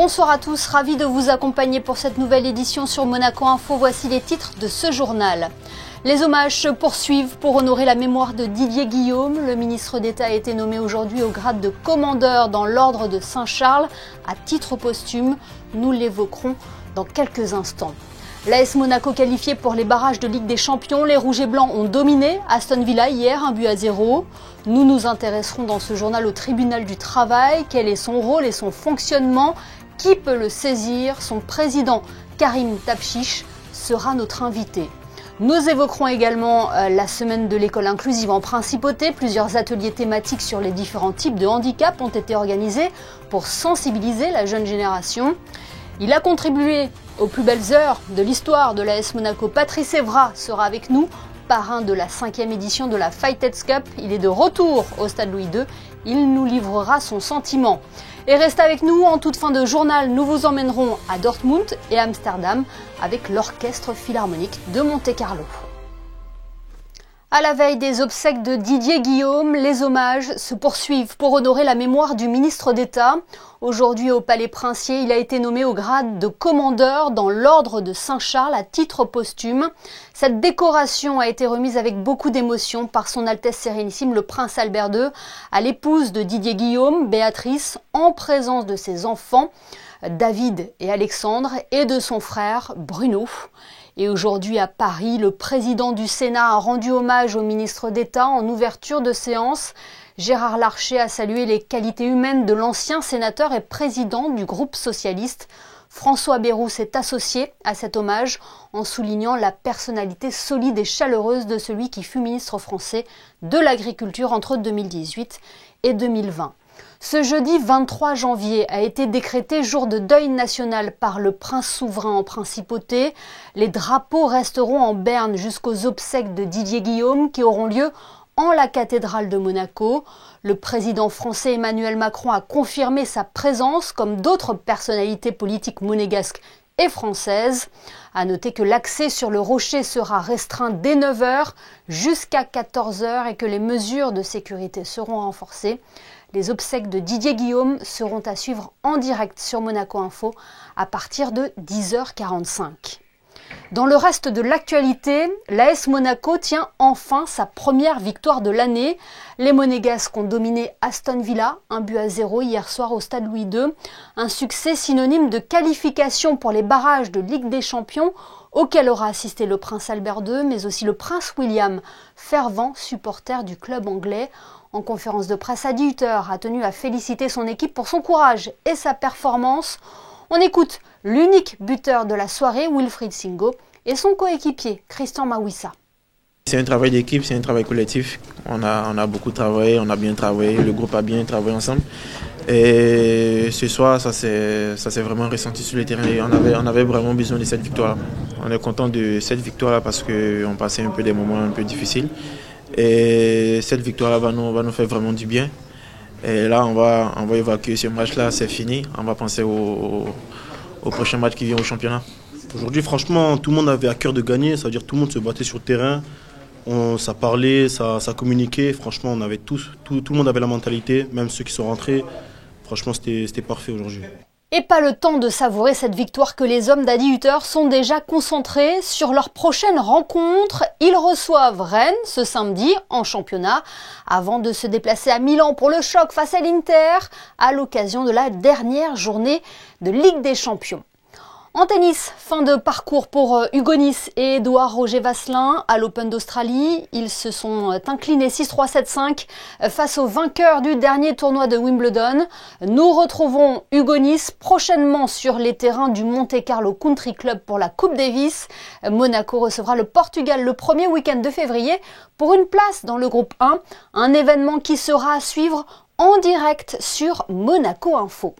Bonsoir à tous, ravi de vous accompagner pour cette nouvelle édition sur Monaco Info. Voici les titres de ce journal. Les hommages se poursuivent pour honorer la mémoire de Didier Guillaume. Le ministre d'État a été nommé aujourd'hui au grade de commandeur dans l'ordre de Saint-Charles à titre posthume. Nous l'évoquerons dans quelques instants. L'AS Monaco qualifié pour les barrages de Ligue des Champions. Les Rouges et Blancs ont dominé Aston Villa hier, 1-0. Nous nous intéresserons dans ce journal au tribunal du travail. Quel est son rôle et son fonctionnement? Qui peut le saisir? Son président, Karim Tabchiche, sera notre invité. Nous évoquerons également la semaine de l'école inclusive en principauté. Plusieurs ateliers thématiques sur les différents types de handicap ont été organisés pour sensibiliser la jeune génération. Il a contribué aux plus belles heures de l'histoire de l'AS Monaco. Patrice Evra sera avec nous, parrain de la 5e édition de la Fighters Cup. Il est de retour au Stade Louis II. Il nous livrera son sentiment. Et restez avec nous, en toute fin de journal, nous vous emmènerons à Dortmund et Amsterdam avec l'Orchestre Philharmonique de Monte-Carlo. À la veille des obsèques de Didier Guillaume, les hommages se poursuivent pour honorer la mémoire du ministre d'État. Aujourd'hui au Palais Princier, il a été nommé au grade de commandeur dans l'ordre de Saint-Charles à titre posthume. Cette décoration a été remise avec beaucoup d'émotion par son Altesse Sérénissime le Prince Albert II à l'épouse de Didier Guillaume, Béatrice, en présence de ses enfants, David et Alexandre, et de son frère Bruno. Et aujourd'hui à Paris, le président du Sénat a rendu hommage au ministre d'État en ouverture de séance. Gérard Larcher a salué les qualités humaines de l'ancien sénateur et président du groupe socialiste. François Bayrou s'est associé à cet hommage en soulignant la personnalité solide et chaleureuse de celui qui fut ministre français de l'Agriculture entre 2018 et 2020. Ce jeudi 23 janvier a été décrété jour de deuil national par le prince souverain en principauté. Les drapeaux resteront en berne jusqu'aux obsèques de Didier Guillaume qui auront lieu en la cathédrale de Monaco. Le président français Emmanuel Macron a confirmé sa présence comme d'autres personnalités politiques monégasques et françaises. À noter que l'accès sur le rocher sera restreint dès 9h jusqu'à 14h et que les mesures de sécurité seront renforcées. Les obsèques de Didier Guillaume seront à suivre en direct sur Monaco Info à partir de 10h45. Dans le reste de l'actualité, l'AS Monaco tient enfin sa première victoire de l'année. Les Monégasques ont dominé Aston Villa, 1-0 hier soir au Stade Louis II. Un succès synonyme de qualification pour les barrages de Ligue des Champions auquel aura assisté le Prince Albert II, mais aussi le Prince William, fervent supporter du club anglais. En conférence de presse à 18h, a tenu à féliciter son équipe pour son courage et sa performance. On écoute l'unique buteur de la soirée, Wilfried Singo, et son coéquipier, Christian Mawissa. C'est un travail d'équipe, c'est un travail collectif. On a beaucoup travaillé, on a bien travaillé, le groupe a bien travaillé ensemble. Et ce soir, ça s'est vraiment ressenti sur le terrain. Et on avait vraiment besoin de cette victoire. On est content de cette victoire parce qu'on passait un peu des moments un peu difficiles. Et cette victoire-là va nous faire vraiment du bien. Et là, on va évacuer ce match-là, c'est fini. On va penser au prochain match qui vient au championnat. Aujourd'hui, franchement, tout le monde avait à cœur de gagner. Ça veut dire que tout le monde se battait sur le terrain. Ça parlait, ça communiquait. Franchement, on avait tout le monde avait la mentalité, même ceux qui sont rentrés. Franchement, c'était parfait aujourd'hui. Et pas le temps de savourer cette victoire que les hommes d'Adi Hutter sont déjà concentrés sur leur prochaine rencontre. Ils reçoivent Rennes ce samedi en championnat avant de se déplacer à Milan pour le choc face à l'Inter à l'occasion de la dernière journée de Ligue des Champions. En tennis, fin de parcours pour Hugo Nys et Édouard Roger Vasselin à l'Open d'Australie. Ils se sont inclinés 6-3, 7-5 face aux vainqueurs du dernier tournoi de Wimbledon. Nous retrouverons Hugo Nys prochainement sur les terrains du Monte Carlo Country Club pour la Coupe Davis. Monaco recevra le Portugal le premier week-end de février pour une place dans le groupe 1. Un événement qui sera à suivre en direct sur Monaco Info.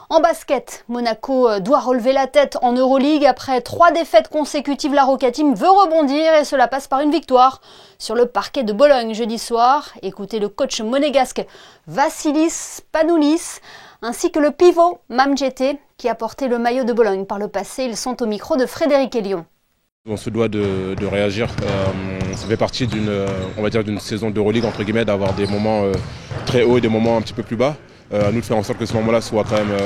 En basket, Monaco doit relever la tête en Euroleague. Après 3 défaites consécutives, la Roca Team veut rebondir et cela passe par une victoire sur le parquet de Bologne jeudi soir. Écoutez le coach monégasque Vassilis Panoulis ainsi que le pivot Mamdjete qui a porté le maillot de Bologne par le passé. Ils sont au micro de Frédéric Elion. On se doit de réagir. Ça fait partie d'une saison d'Euroleague entre guillemets, d'avoir des moments très hauts et des moments un petit peu plus bas. À nous de faire en sorte que ce moment-là soit quand même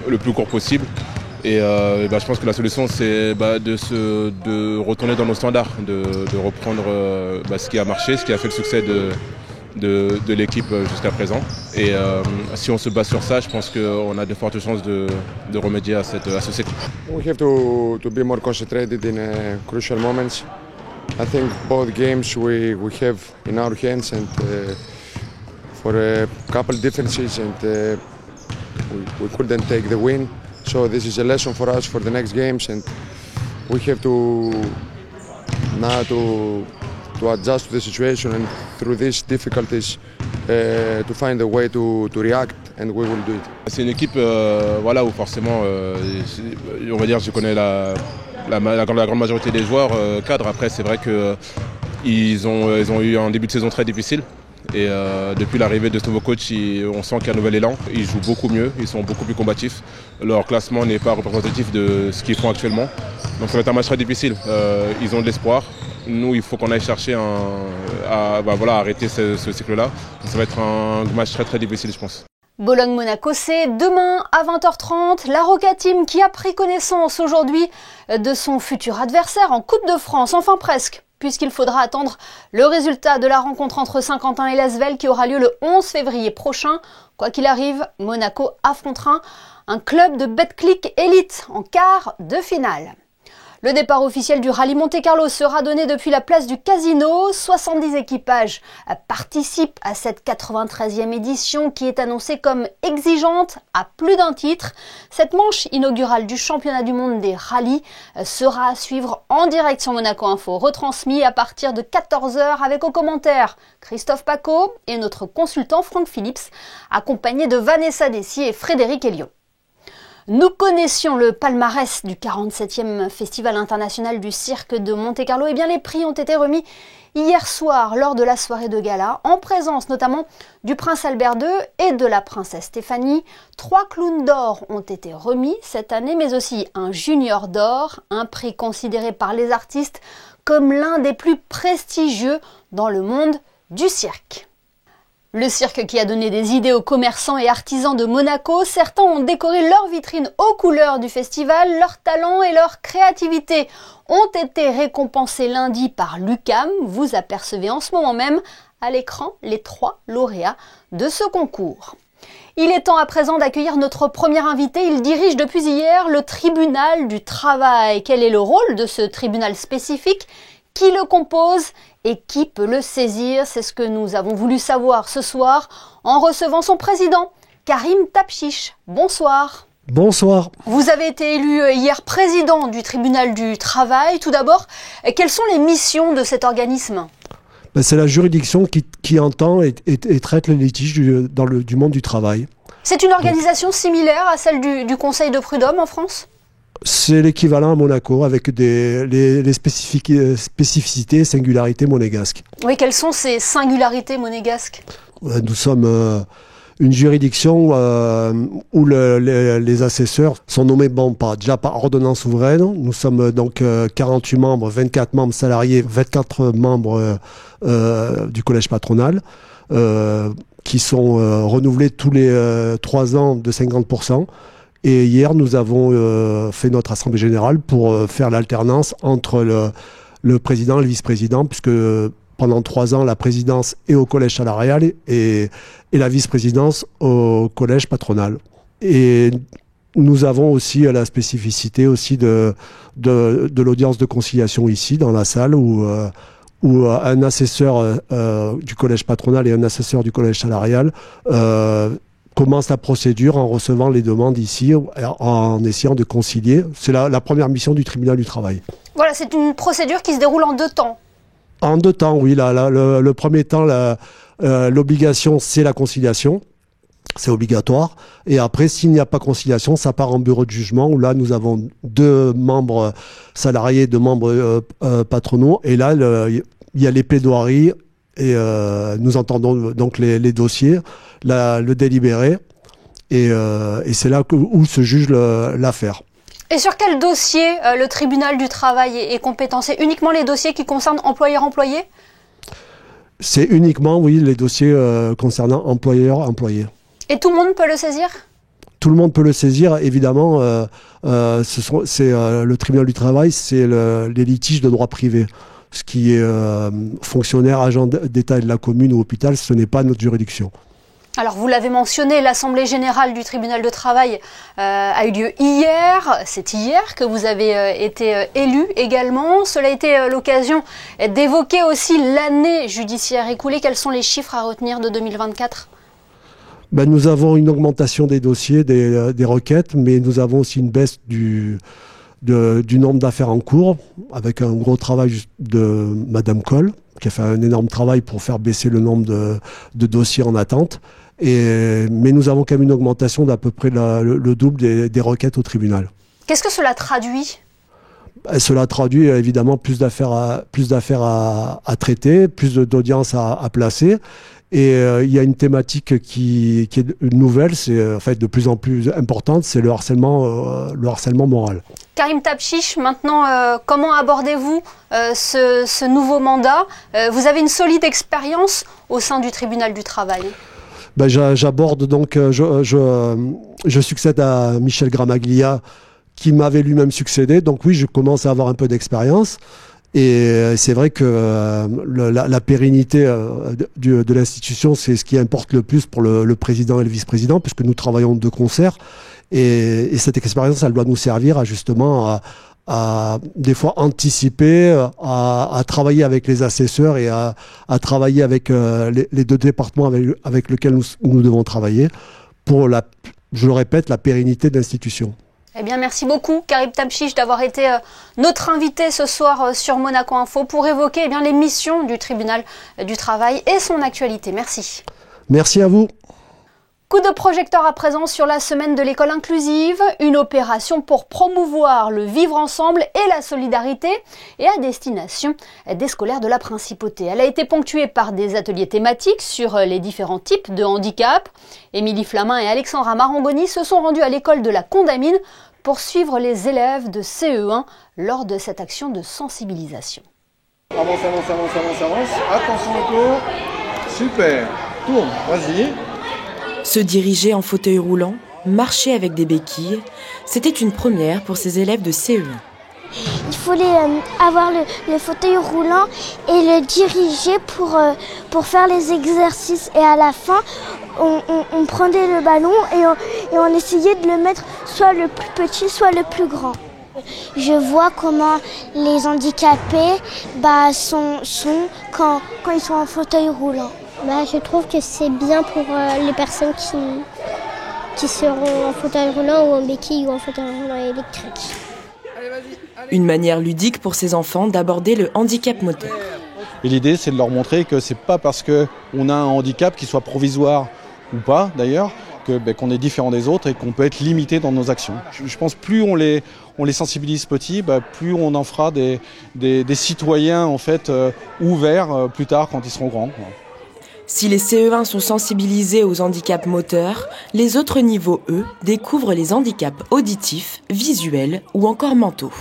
le plus court possible. Et je pense que la solution, c'est de retourner dans nos standards, de reprendre ce qui a marché, ce qui a fait le succès de l'équipe jusqu'à présent. Et si on se base sur ça, je pense qu'on a de fortes chances de remédier à ce cycle. We have to be more concentrated in crucial moments. I think both games we have in our hands, and for a couple differences, and we couldn't take the win. So this is a lesson for us for the next games, and we have to now to adjust to the situation, and through these difficulties to find a way to react, and we will do it. C'est une équipe où forcément, on va dire, je connais la grande majorité des joueurs cadres. Après, c'est vrai qu'ils ont eu un début de saison très difficile. Et depuis l'arrivée de ce nouveau coach, on sent qu'il y a un nouvel élan. Ils jouent beaucoup mieux, ils sont beaucoup plus combatifs. Leur classement n'est pas représentatif de ce qu'ils font actuellement. Donc ça va être un match très difficile. Ils ont de l'espoir. Nous, il faut qu'on aille chercher à arrêter ce cycle-là. Donc ça va être un match très très difficile, je pense. Bologne-Monaco, c'est demain à 20h30. La Roca Team qui a pris connaissance aujourd'hui de son futur adversaire en Coupe de France, enfin presque, puisqu'il faudra attendre le résultat de la rencontre entre Saint-Quentin et l'Asvel qui aura lieu le 11 février prochain. Quoi qu'il arrive, Monaco affrontera un club de Betclic élite en quart de finale. Le départ officiel du rallye Monte-Carlo sera donné depuis la place du Casino. 70 équipages participent à cette 93e édition qui est annoncée comme exigeante à plus d'un titre. Cette manche inaugurale du championnat du monde des rallyes sera à suivre en direct sur Monaco Info, retransmis à partir de 14h avec aux commentaires Christophe Paco et notre consultant Franck Phillips, accompagné de Vanessa Dessier et Frédéric Elion. Nous connaissions le palmarès du 47e Festival international du cirque de Monte-Carlo. Eh bien, les prix ont été remis hier soir lors de la soirée de gala, en présence notamment du prince Albert II et de la princesse Stéphanie. 3 clowns d'or ont été remis cette année, mais aussi un junior d'or, un prix considéré par les artistes comme l'un des plus prestigieux dans le monde du cirque. Le cirque qui a donné des idées aux commerçants et artisans de Monaco, certains ont décoré leur vitrine aux couleurs du festival, leur talent et leur créativité ont été récompensés lundi par l'UQAM. Vous apercevez en ce moment même à l'écran les 3 lauréats de ce concours. Il est temps à présent d'accueillir notre premier invité. Il dirige depuis hier le tribunal du travail. Quel est le rôle de ce tribunal spécifique ? Qui le compose et qui peut le saisir? C'est ce que nous avons voulu savoir ce soir en recevant son président, Karim Tapchiche. Bonsoir. Bonsoir. Vous avez été élu hier président du tribunal du travail. Tout d'abord, quelles sont les missions de cet organisme? C'est la juridiction qui entend et traite les litiges du monde du travail. C'est une organisation similaire à celle du Conseil de prud'homme en France? C'est l'équivalent à Monaco avec les spécificités et singularités monégasques. Oui, quelles sont ces singularités monégasques? Nous sommes une juridiction où les assesseurs sont nommés déjà par ordonnance souveraine. Nous sommes donc 48 membres, 24 membres salariés, 24 membres du collège patronal qui sont renouvelés tous les 3 ans de 50%. Et hier, nous avons fait notre assemblée générale pour faire l'alternance entre le président et le vice-président, puisque pendant 3 ans, la présidence est au collège salarial et la vice-présidence au collège patronal. Et nous avons aussi la spécificité aussi de l'audience de conciliation ici, dans la salle, où un assesseur du collège patronal et un assesseur du collège salarial commence la procédure en recevant les demandes ici, en essayant de concilier. C'est la première mission du tribunal du travail. Voilà, c'est une procédure qui se déroule en 2 temps. En 2 temps, oui. Le premier temps, l'obligation, c'est la conciliation. C'est obligatoire. Et après, s'il n'y a pas conciliation, ça part en bureau de jugement, où là, nous avons 2 membres salariés, 2 membres patronaux. Et là, il y a les plaidoiries. Et nous entendons donc les dossiers, le délibéré, et c'est là où se juge l'affaire. Et sur quel dossier le tribunal du travail est compétent? C'est uniquement les dossiers qui concernent employeur-employé? C'est uniquement, oui, les dossiers concernant employeur-employé. Et tout le monde peut le saisir ? Tout le monde peut le saisir, évidemment. C'est le tribunal du travail, c'est les litiges de droit privé. Ce qui est fonctionnaire, agent d'État et de la commune ou hôpital, ce n'est pas notre juridiction. Alors vous l'avez mentionné, l'Assemblée générale du tribunal de travail a eu lieu hier. C'est hier que vous avez été élu également. Cela a été l'occasion d'évoquer aussi l'année judiciaire écoulée. Quels sont les chiffres à retenir de 2024 ? Nous avons une augmentation des dossiers, des requêtes, mais nous avons aussi une baisse du nombre d'affaires en cours, avec un gros travail de Madame Coll, qui a fait un énorme travail pour faire baisser le nombre de dossiers en attente. Mais nous avons quand même une augmentation d'à peu près le double des requêtes au tribunal. Qu'est-ce que cela traduit ? Cela traduit évidemment plus d'affaires à traiter, plus d'audiences à placer. Et il y a une thématique qui est nouvelle, c'est en fait de plus en plus importante, c'est le harcèlement moral. Karim Tabchich, maintenant, comment abordez-vous ce nouveau mandat ? Vous avez une solide expérience au sein du tribunal du travail. J'aborde donc, je succède à Michel Gramaglia, qui m'avait lui-même succédé. Donc oui, je commence à avoir un peu d'expérience. Et c'est vrai que la pérennité de l'institution, c'est ce qui importe le plus pour le président et le vice-président, puisque nous travaillons de concert. Et cette expérience, elle doit nous servir justement à des fois anticiper, à travailler avec les assesseurs et à travailler avec les deux départements avec lesquels nous devons travailler pour, je le répète, la pérennité de l'institution. Eh bien, merci beaucoup, Karim Tabchich, d'avoir été notre invité ce soir sur Monaco Info pour évoquer les missions du tribunal du travail et son actualité. Merci. Merci à vous. Coup de projecteur à présent sur la semaine de l'école inclusive, une opération pour promouvoir le vivre ensemble et la solidarité et à destination des scolaires de la Principauté. Elle a été ponctuée par des ateliers thématiques sur les différents types de handicap. Émilie Flamin et Alexandra Marangoni se sont rendus à l'école de la Condamine pour suivre les élèves de CE1 lors de cette action de sensibilisation. Avance. Attention au tour. Super. Tourne, vas-y. Se diriger en fauteuil roulant, marcher avec des béquilles, c'était une première pour ces élèves de CE1. Il fallait avoir le fauteuil roulant et le diriger pour faire les exercices. Et à la fin, on prenait le ballon et on essayait de le mettre soit le plus petit, soit le plus grand. Je vois comment les handicapés sont quand ils sont en fauteuil roulant. Je trouve que c'est bien pour les personnes qui seront en fauteuil roulant ou en béquille ou en fauteuil roulant électrique. Une manière ludique pour ces enfants d'aborder le handicap moteur. Et l'idée, c'est de leur montrer que c'est pas parce qu'on a un handicap, qu'il soit provisoire ou pas d'ailleurs, qu'on est différent des autres et qu'on peut être limité dans nos actions. Je pense plus on les sensibilise petits, plus on en fera des citoyens en fait ouverts plus tard quand ils seront grands. Si les CE1 sont sensibilisés aux handicaps moteurs, les autres niveaux, eux, découvrent les handicaps auditifs, visuels ou encore mentaux.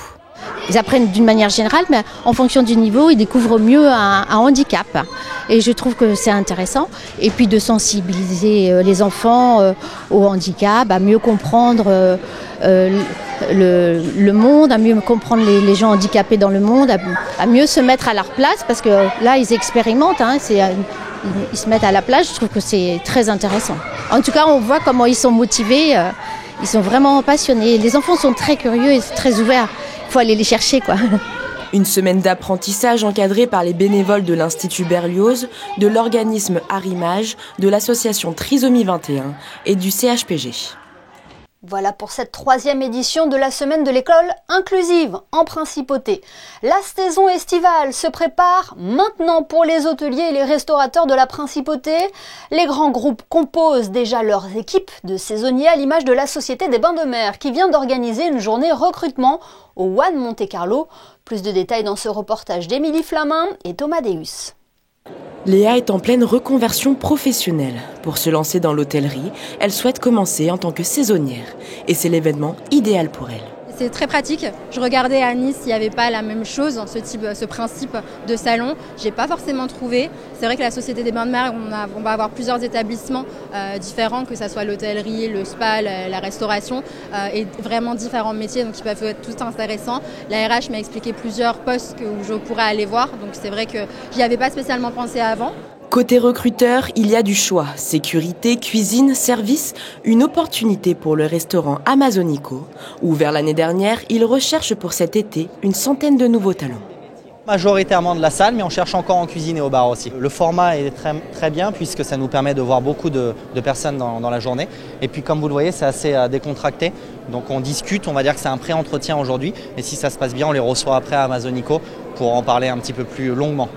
Ils apprennent d'une manière générale, mais en fonction du niveau, ils découvrent mieux un handicap. Et je trouve que c'est intéressant. Et puis de sensibiliser les enfants au handicap, à mieux comprendre le monde, à mieux comprendre les gens handicapés dans le monde, à mieux se mettre à leur place, parce que là, ils expérimentent, ils se mettent à la place. Je trouve que c'est très intéressant. En tout cas, on voit comment ils sont motivés, ils sont vraiment passionnés. Les enfants sont très curieux et très ouverts. Il faut aller les chercher, quoi. Une semaine d'apprentissage encadrée par les bénévoles de l'Institut Berlioz, de l'organisme Arimage, de l'association Trisomie 21 et du CHPG. Voilà pour cette 3e édition de la semaine de l'école inclusive en Principauté. La saison estivale se prépare maintenant pour les hôteliers et les restaurateurs de la Principauté. Les grands groupes composent déjà leurs équipes de saisonniers à l'image de la Société des Bains de Mer qui vient d'organiser une journée recrutement au One Monte Carlo. Plus de détails dans ce reportage d'Émilie Flamin et Thomas Deus. Léa est en pleine reconversion professionnelle. Pour se lancer dans l'hôtellerie, elle souhaite commencer en tant que saisonnière. Et c'est l'événement idéal pour elle. C'est très pratique. Je regardais à Nice, il n'y avait pas la même chose, ce principe de salon. Je n'ai pas forcément trouvé. C'est vrai que la Société des Bains de Mer, on va avoir plusieurs établissements différents, que ce soit l'hôtellerie, le spa, la restauration, et vraiment différents métiers, donc qui peuvent être tous intéressants. La RH m'a expliqué plusieurs postes où je pourrais aller voir, donc c'est vrai que j'y avais pas spécialement pensé avant. Côté recruteur, il y a du choix. Sécurité, cuisine, service, une opportunité pour le restaurant Amazonico. Ouvert l'année dernière, il recherche pour cet été une centaine de nouveaux talents. Majoritairement de la salle, mais on cherche encore en cuisine et au bar aussi. Le format est très bien puisque ça nous permet de voir beaucoup de personnes dans la journée. Et puis comme vous le voyez, c'est assez décontracté. Donc on discute, on va dire que c'est un pré-entretien aujourd'hui. Et si ça se passe bien, on les reçoit après à Amazonico pour en parler un petit peu plus longuement.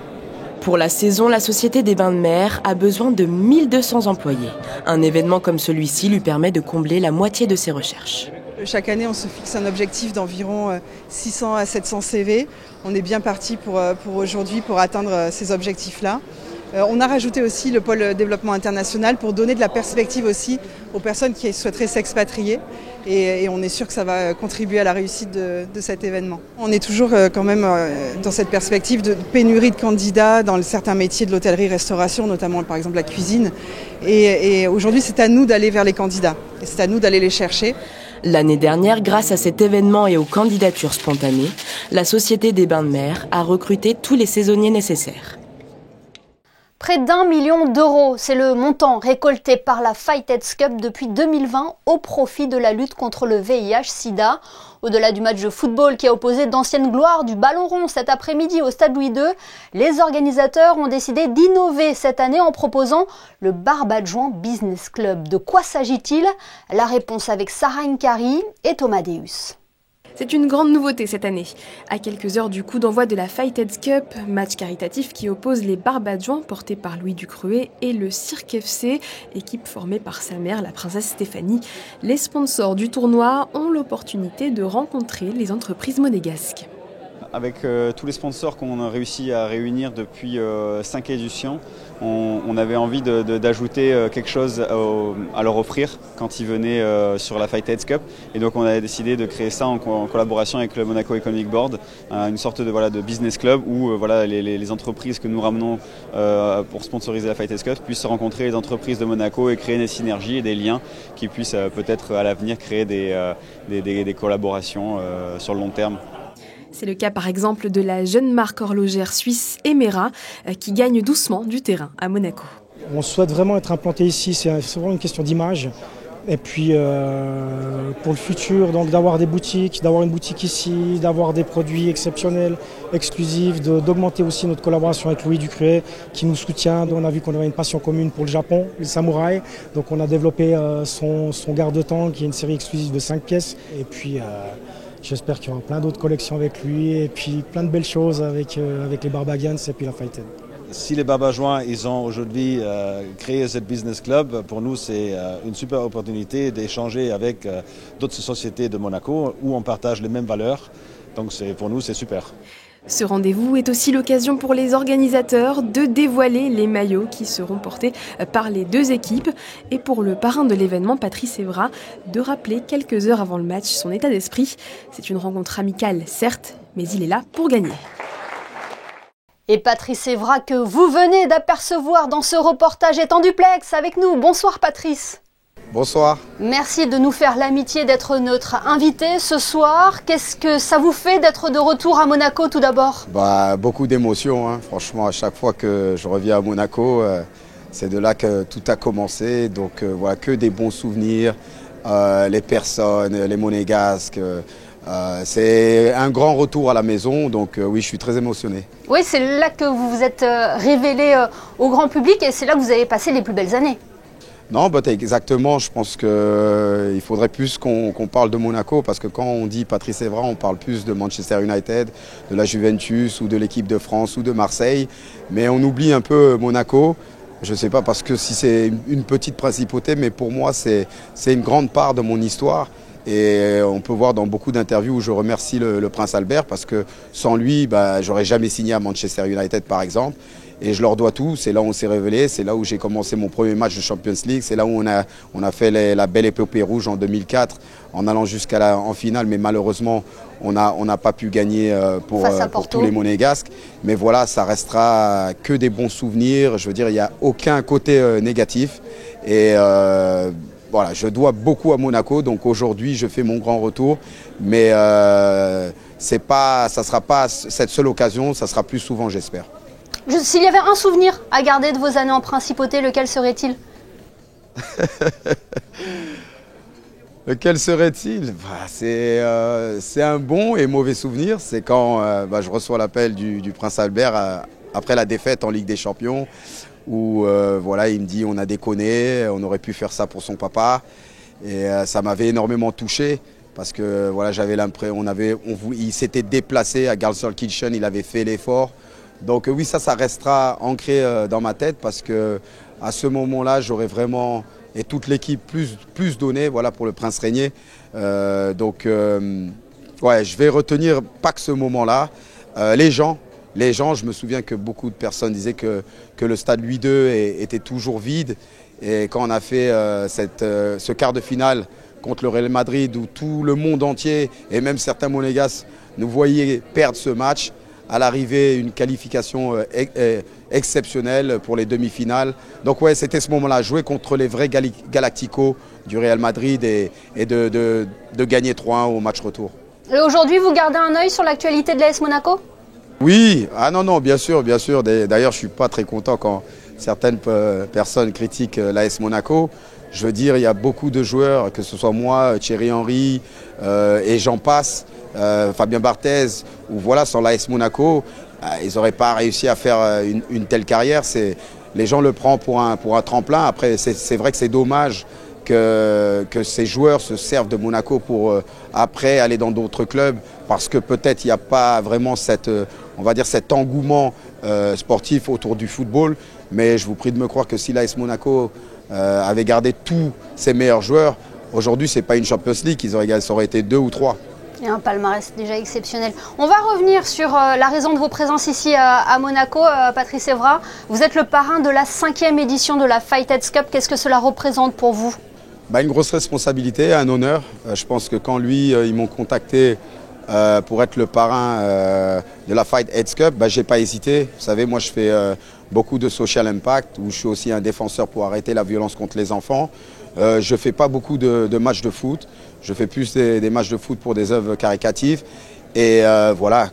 Pour la saison, la Société des Bains de Mer a besoin de 1200 employés. Un événement comme celui-ci lui permet de combler la moitié de ses recherches. Chaque année, on se fixe un objectif d'environ 600 à 700 CV. On est bien parti pour aujourd'hui pour atteindre ces objectifs-là. On a rajouté aussi le pôle développement international pour donner de la perspective aussi aux personnes qui souhaiteraient s'expatrier. Et on est sûr que ça va contribuer à la réussite de cet événement. On est toujours quand même dans cette perspective de pénurie de candidats dans certains métiers de l'hôtellerie-restauration, notamment par exemple la cuisine. Et aujourd'hui, c'est à nous d'aller vers les candidats. Et c'est à nous d'aller les chercher. L'année dernière, grâce à cet événement et aux candidatures spontanées, la Société des Bains de Mer a recruté tous les saisonniers nécessaires. Près d'1 million d'euros, c'est le montant récolté par la Fighteds Cup depuis 2020 au profit de la lutte contre le VIH-Sida. Au-delà du match de football qui a opposé d'anciennes gloires du ballon rond cet après-midi au Stade Louis II, les organisateurs ont décidé d'innover cette année en proposant le Barbadjoan Business Club. De quoi s'agit-il? La réponse avec Sarah Nkari et Thomas Deus. C'est une grande nouveauté cette année. À quelques heures du coup d'envoi de la Fighteds Cup, match caritatif qui oppose les Barbadjoans portés par Louis Ducruet et le Cirque FC, équipe formée par sa mère, la princesse Stéphanie. Les sponsors du tournoi ont l'opportunité de rencontrer les entreprises monégasques. Avec tous les sponsors qu'on a réussi à réunir depuis 5 éditions, on avait envie d'ajouter quelque chose à leur offrir quand ils venaient sur la Fighteds Cup. Et donc on a décidé de créer ça en collaboration avec le Monaco Economic Board, une sorte de business club où les entreprises que nous ramenons pour sponsoriser la Fighteds Cup puissent rencontrer les entreprises de Monaco et créer des synergies et des liens qui puissent peut-être à l'avenir créer des collaborations sur le long terme. C'est le cas par exemple de la jeune marque horlogère suisse Emera qui gagne doucement du terrain à Monaco. On souhaite vraiment être implanté ici, c'est vraiment une question d'image. Et puis pour le futur, donc d'avoir des boutiques, d'avoir une boutique ici, d'avoir des produits exceptionnels, exclusifs, d'augmenter aussi notre collaboration avec Louis Ducruet qui nous soutient. On a vu qu'on avait une passion commune pour le Japon, le samouraï. Donc on a développé son garde-temps qui est une série exclusive de 5 pièces. Et puis j'espère qu'il y aura plein d'autres collections avec lui et puis plein de belles choses avec les Barbagans et puis la Fighted. Si les Barbadjoans ils ont aujourd'hui créé cette business club, pour nous c'est une super opportunité d'échanger avec d'autres sociétés de Monaco où on partage les mêmes valeurs. Donc pour nous c'est super. Ce rendez-vous est aussi l'occasion pour les organisateurs de dévoiler les maillots qui seront portés par les deux équipes et pour le parrain de l'événement, Patrice Evra, de rappeler quelques heures avant le match son état d'esprit. C'est une rencontre amicale, certes, mais il est là pour gagner. Et Patrice Evra que vous venez d'apercevoir dans ce reportage est en duplex avec nous. Bonsoir Patrice. Bonsoir. Merci de nous faire l'amitié d'être notre invité ce soir. Qu'est-ce que ça vous fait d'être de retour à Monaco tout d'abord? Beaucoup d'émotions, hein. Franchement, à chaque fois que je reviens à Monaco, c'est de là que tout a commencé. Donc voilà, que des bons souvenirs, les personnes, les monégasques. C'est un grand retour à la maison, donc oui, je suis très émotionné. Oui, c'est là que vous vous êtes révélé au grand public et c'est là que vous avez passé les plus belles années. Non, exactement. Je pense qu'il faudrait plus qu'on parle de Monaco parce que quand on dit Patrice Evra, on parle plus de Manchester United, de la Juventus ou de l'équipe de France ou de Marseille. Mais on oublie un peu Monaco. Je ne sais pas parce que si c'est une petite principauté, mais pour moi, c'est une grande part de mon histoire. Et on peut voir dans beaucoup d'interviews où je remercie le prince Albert parce que sans lui, j'aurais jamais signé à Manchester United par exemple. et je leur dois tout. C'est là où on s'est révélé, c'est là où j'ai commencé mon premier match de Champions League, c'est là où on a fait la belle épopée rouge en 2004 en allant en finale, mais malheureusement on n'a pas pu gagner pour tous les Monégasques. Mais voilà, ça restera que des bons souvenirs. Je veux dire, il n'y a aucun côté négatif. Et voilà, je dois beaucoup à Monaco, donc aujourd'hui je fais mon grand retour. Mais ça ne sera pas cette seule occasion, ça sera plus souvent, j'espère. S'il y avait un souvenir à garder de vos années en principauté, lequel serait-il? Lequel serait-il? C'est un bon et mauvais souvenir. C'est quand je reçois l'appel du Prince Albert après la défaite en Ligue des Champions, où voilà, il me dit on a déconné, on aurait pu faire ça pour son papa. Et ça m'avait énormément touché parce que voilà, j'avais l'impression, il s'était déplacé à Gelsenkirchen, il avait fait l'effort. Donc oui, ça restera ancré dans ma tête parce que à ce moment-là, j'aurais vraiment, et toute l'équipe, plus donné, voilà, pour le Prince Régnier. Ouais, je vais retenir pas que ce moment-là. Les gens, je me souviens que beaucoup de personnes disaient que le stade Louis II était toujours vide. Et quand on a fait ce quart de finale contre le Real Madrid, où tout le monde entier, et même certains Monégasques, nous voyaient perdre ce match, à l'arrivée, une qualification exceptionnelle pour les demi-finales. Donc ouais, c'était ce moment-là, jouer contre les vrais Galacticos du Real Madrid et de gagner 3-1 au match retour. Et aujourd'hui, vous gardez un œil sur l'actualité de l'AS Monaco? Oui, non, bien sûr. D'ailleurs, je ne suis pas très content quand certaines personnes critiquent l'AS Monaco. Je veux dire, il y a beaucoup de joueurs, que ce soit moi, Thierry Henry et j'en passe, Fabien Barthez, ou voilà, sans l'AS Monaco, ils n'auraient pas réussi à faire une telle carrière. Les gens le prennent pour un tremplin. Après, c'est vrai que c'est dommage que ces joueurs se servent de Monaco pour après aller dans d'autres clubs, parce que peut-être il n'y a pas vraiment cet engouement sportif autour du football. Mais je vous prie de me croire que si l'AS Monaco avait gardé tous ses meilleurs joueurs, aujourd'hui ce n'est pas une Champions League, ça aurait été 2 ou 3. Et un palmarès déjà exceptionnel. On va revenir sur la raison de vos présences ici à Monaco, Patrice Evra. Vous êtes le parrain de la 5e édition de la Fighteds Cup. Qu'est-ce que cela représente pour vous? Une grosse responsabilité, un honneur. Je pense que quand ils m'ont contacté pour être le parrain de la Fighteds Cup, je n'ai pas hésité. Vous savez, moi je fais beaucoup de social impact, où je suis aussi un défenseur pour arrêter la violence contre les enfants. Je ne fais pas beaucoup de matchs de foot. Je fais plus des matchs de foot pour des œuvres caricatives. Et voilà,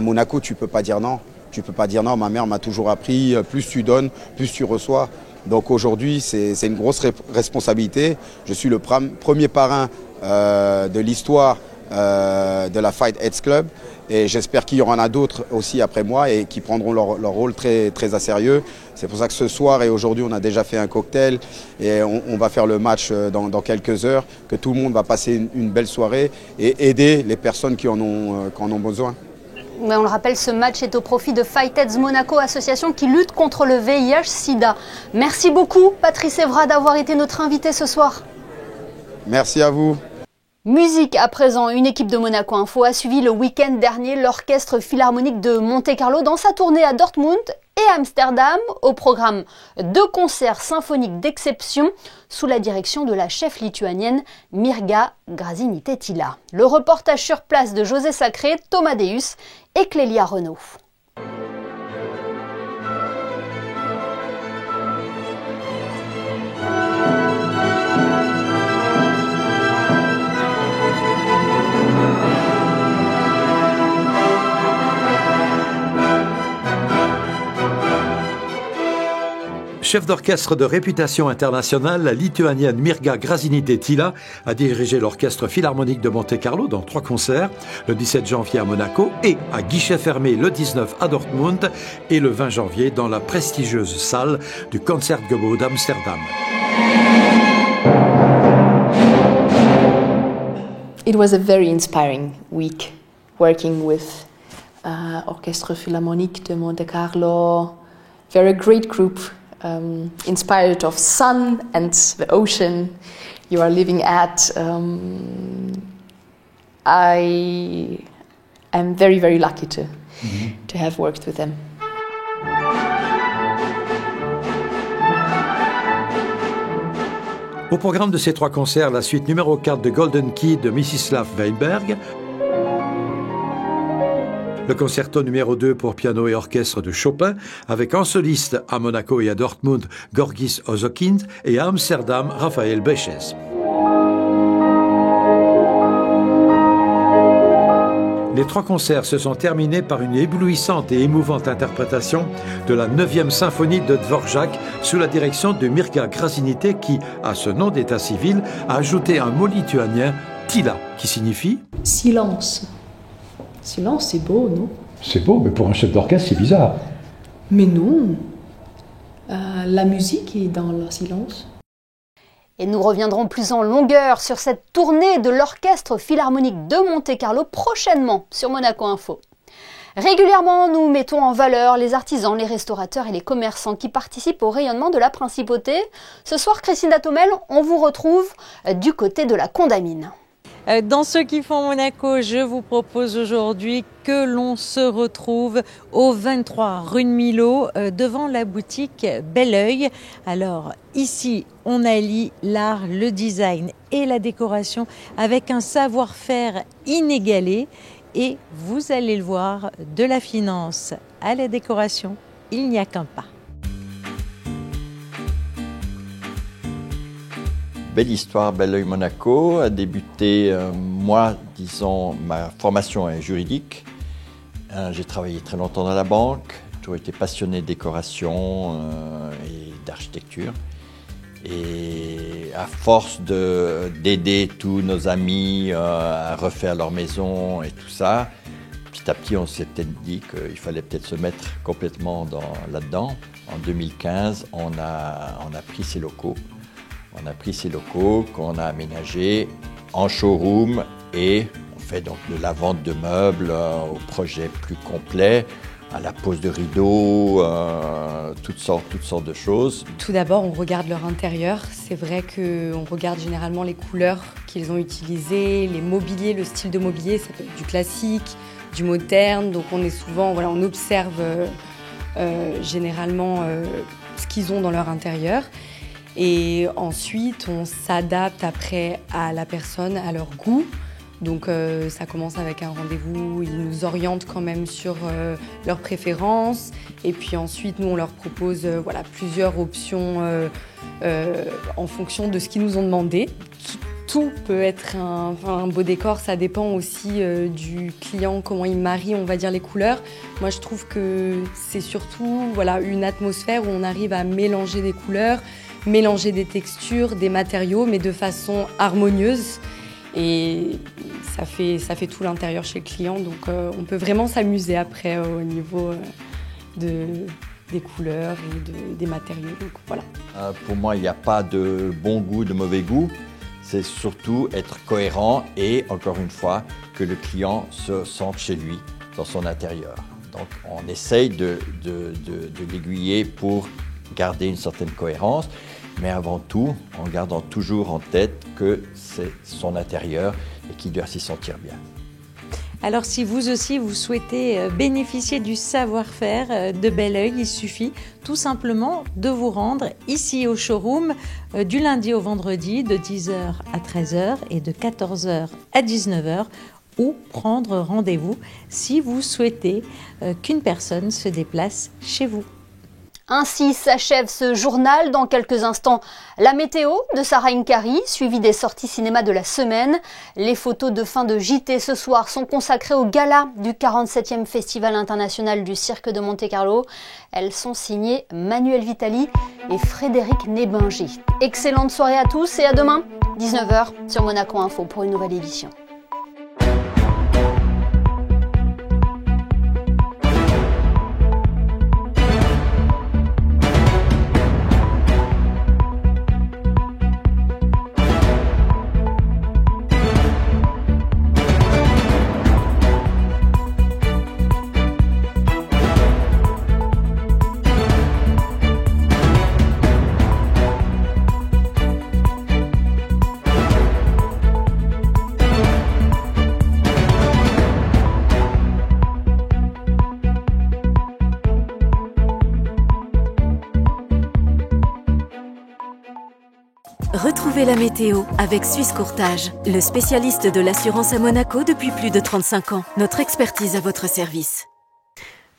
Monaco, tu ne peux pas dire non. Tu ne peux pas dire non. Ma mère m'a toujours appris, plus tu donnes, plus tu reçois. Donc aujourd'hui, c'est une grosse responsabilité. Je suis le premier parrain de l'histoire de la Fighteds Club. Et j'espère qu'il y en a d'autres aussi après moi et qui prendront leur rôle très, très à sérieux. C'est pour ça que ce soir et aujourd'hui, on a déjà fait un cocktail et on va faire le match dans quelques heures, que tout le monde va passer une belle soirée et aider les personnes qui en ont besoin. Mais on le rappelle, ce match est au profit de Fighteds Monaco, association qui lutte contre le VIH-Sida. Merci beaucoup, Patrice Evra, d'avoir été notre invité ce soir. Merci à vous. Musique à présent, une équipe de Monaco Info a suivi le week-end dernier l'Orchestre Philharmonique de Monte-Carlo dans sa tournée à Dortmund et Amsterdam, au programme 2 concerts symphoniques d'exception sous la direction de la chef lituanienne Mirga Gražinytė-Tyla. Le reportage sur place de José Sacré, Thomas Deus et Clélia Renaud. Chef d'orchestre de réputation internationale, la lituanienne Mirga Gražinytė-Tyla a dirigé l'Orchestre Philharmonique de Monte-Carlo dans 3 concerts, le 17 janvier à Monaco et à guichet fermé le 19 à Dortmund et le 20 janvier dans la prestigieuse salle du Concertgebouw d'Amsterdam. It was a very inspiring week working with Orchestre Philharmonique de Monte-Carlo. They're a great group. Inspired of sun and the ocean you are living at. I am very, very lucky to have worked with them. Au programme de ces 3 concerts, la suite numéro 4 de Golden Key de Mstislav Weinberg, le concerto numéro 2 pour piano et orchestre de Chopin, avec en soliste à Monaco et à Dortmund Gorgis Ozokind et à Amsterdam Raphaël Beches. Les 3 concerts se sont terminés par une éblouissante et émouvante interprétation de la 9e symphonie de Dvorak sous la direction de Mirga Gražinytė qui, à ce nom d'état civil, a ajouté un mot lituanien, Tyla, qui signifie « silence ». Silence, c'est beau, non? C'est beau, mais pour un chef d'orchestre, c'est bizarre. Mais non. La musique est dans le silence. Et nous reviendrons plus en longueur sur cette tournée de l'Orchestre Philharmonique de Monte-Carlo prochainement sur Monaco Info. Régulièrement, nous mettons en valeur les artisans, les restaurateurs et les commerçants qui participent au rayonnement de la Principauté. Ce soir, Christine Datomel, on vous retrouve du côté de la Condamine. Dans Ceux qui font Monaco, je vous propose aujourd'hui que l'on se retrouve au 23 rue de Millau devant la boutique Bel Oeil. Alors ici, on allie l'art, le design et la décoration avec un savoir-faire inégalé. Et vous allez le voir, de la finance à la décoration, il n'y a qu'un pas. Belle histoire, Bel Oeil Monaco a débuté, ma formation est juridique. J'ai travaillé très longtemps dans la banque, j'ai toujours été passionné de décoration et d'architecture. Et à force d'aider tous nos amis à refaire leur maison et tout ça, petit à petit on s'est peut-être dit qu'il fallait peut-être se mettre complètement là-dedans. En 2015, on a pris ces locaux. On a pris ces locaux qu'on a aménagés en showroom et on fait donc de la vente de meubles au projet plus complet, à la pose de rideaux, toutes sortes de choses. Tout d'abord, on regarde leur intérieur. C'est vrai qu'on regarde généralement les couleurs qu'ils ont utilisées, les mobiliers, le style de mobilier, ça peut être du classique, du moderne. Donc on est souvent, on observe généralement ce qu'ils ont dans leur intérieur. Et ensuite, on s'adapte après à la personne, à leur goût. Donc ça commence avec un rendez-vous, ils nous orientent quand même sur leurs préférences. Et puis ensuite, nous, on leur propose plusieurs options en fonction de ce qu'ils nous ont demandé. Tout peut être un beau décor, ça dépend aussi du client, comment il marie, on va dire, les couleurs. Moi, je trouve que c'est surtout une atmosphère où on arrive à mélanger des couleurs, mélanger des textures, des matériaux, mais de façon harmonieuse. Et ça fait tout l'intérieur chez le client. Donc on peut vraiment s'amuser après au niveau des couleurs et des matériaux. Donc, voilà. Pour moi, il n'y a pas de bon goût, de mauvais goût. C'est surtout être cohérent et, encore une fois, que le client se sente chez lui, dans son intérieur. Donc on essaye de l'aiguiller pour garder une certaine cohérence, mais avant tout, en gardant toujours en tête que c'est son intérieur et qu'il doit s'y sentir bien. Alors si vous aussi vous souhaitez bénéficier du savoir-faire de Bel Oeil, il suffit tout simplement de vous rendre ici au showroom du lundi au vendredi de 10h à 13h et de 14h à 19h ou prendre rendez-vous si vous souhaitez qu'une personne se déplace chez vous. Ainsi s'achève ce journal. Dans quelques instants, la météo de Sarah Inkari, suivie des sorties cinéma de la semaine. Les photos de fin de JT ce soir sont consacrées au gala du 47e Festival international du cirque de Monte-Carlo. Elles sont signées Manuel Vitali et Frédéric Nébinger. Excellente soirée à tous et à demain, 19h sur Monaco Info pour une nouvelle édition. Retrouvez la météo avec Suisse Courtage, le spécialiste de l'assurance à Monaco depuis plus de 35 ans. Notre expertise à votre service.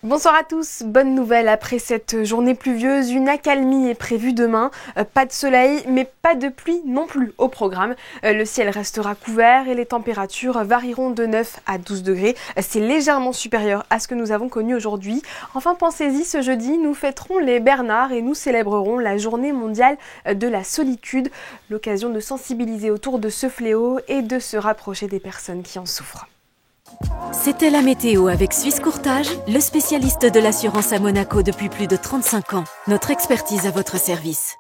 Bonsoir à tous, bonne nouvelle après cette journée pluvieuse, une accalmie est prévue demain, pas de soleil mais pas de pluie non plus au programme. Le ciel restera couvert et les températures varieront de 9 à 12 degrés, c'est légèrement supérieur à ce que nous avons connu aujourd'hui. Enfin pensez-y, ce jeudi nous fêterons les Bernards et nous célébrerons la journée mondiale de la solitude, l'occasion de sensibiliser autour de ce fléau et de se rapprocher des personnes qui en souffrent. C'était la météo avec Suisse Courtage, le spécialiste de l'assurance à Monaco depuis plus de 35 ans. Notre expertise à votre service.